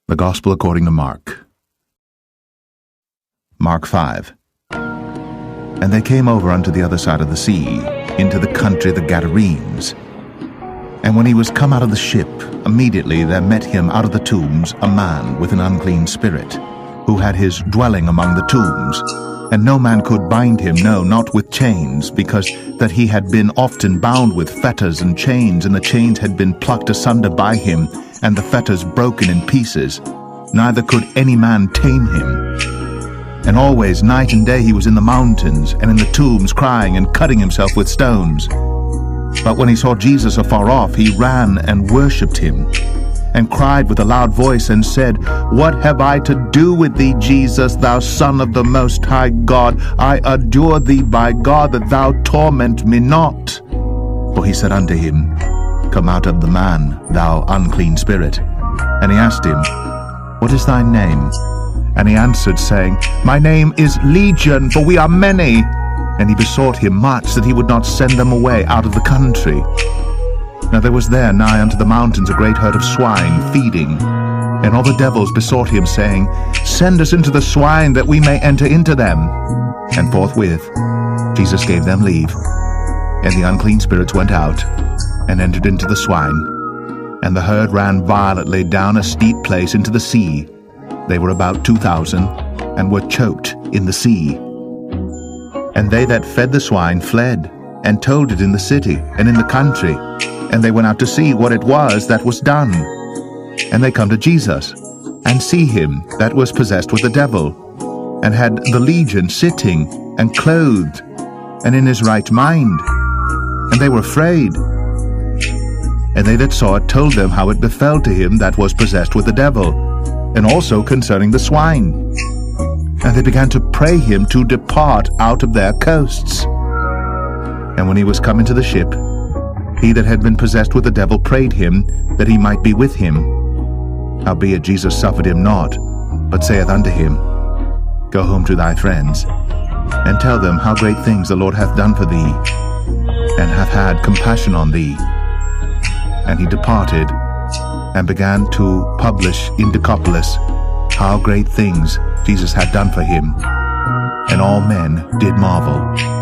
The Gospel according to Mark. Mark 5. And they came over unto the other side of the sea, into the country of the Gadarenes. And when he was come out of the ship, immediately there met him out of the tombs a man with an unclean spirit, who had his dwelling among the tombs. And no man could bind him, no, not with chains, because that he had been often bound with fetters and chains, and the chains had been plucked asunder by him, and the fetters broken in pieces. Neither could any man tame him. And always, night and day, he was in the mountains, and in the tombs, crying and cutting himself with stones. But when he saw Jesus afar off, he ran and worshipped him, and cried with a loud voice, and said, What have I to do with thee, Jesus, thou Son of the Most High God? I adjure thee by God that thou torment me not. For he said unto him, Come out of the man, thou unclean spirit. And he asked him, What is thy name? And he answered, saying, My name is Legion, for we are many. And he besought him much that he would not send them away out of the country. Now there was there nigh unto the mountains a great herd of swine feeding. And all the devils besought him, saying, Send us into the swine, that we may enter into them. And forthwith Jesus gave them leave. And the unclean spirits went out, and entered into the swine. And the herd ran violently down a steep place into the sea. They were about 2,000, and were choked in the sea. And they that fed the swine fled, and told it in the city and in the country. And they went out to see what it was that was done. And they come to Jesus, and see him that was possessed with the devil, and had the legion sitting, and clothed, and in his right mind. And they were afraid. And they that saw it told them how it befell to him that was possessed with the devil, and also concerning the swine. And they began to pray him to depart out of their coasts. And when he was come into the ship, he that had been possessed with the devil prayed him that he might be with him. Howbeit Jesus suffered him not, but saith unto him, Go home to thy friends, and tell them how great things the Lord hath done for thee, and hath had compassion on thee. And he departed, and began to publish in Decapolis how great things Jesus had done for him. And all men did marvel.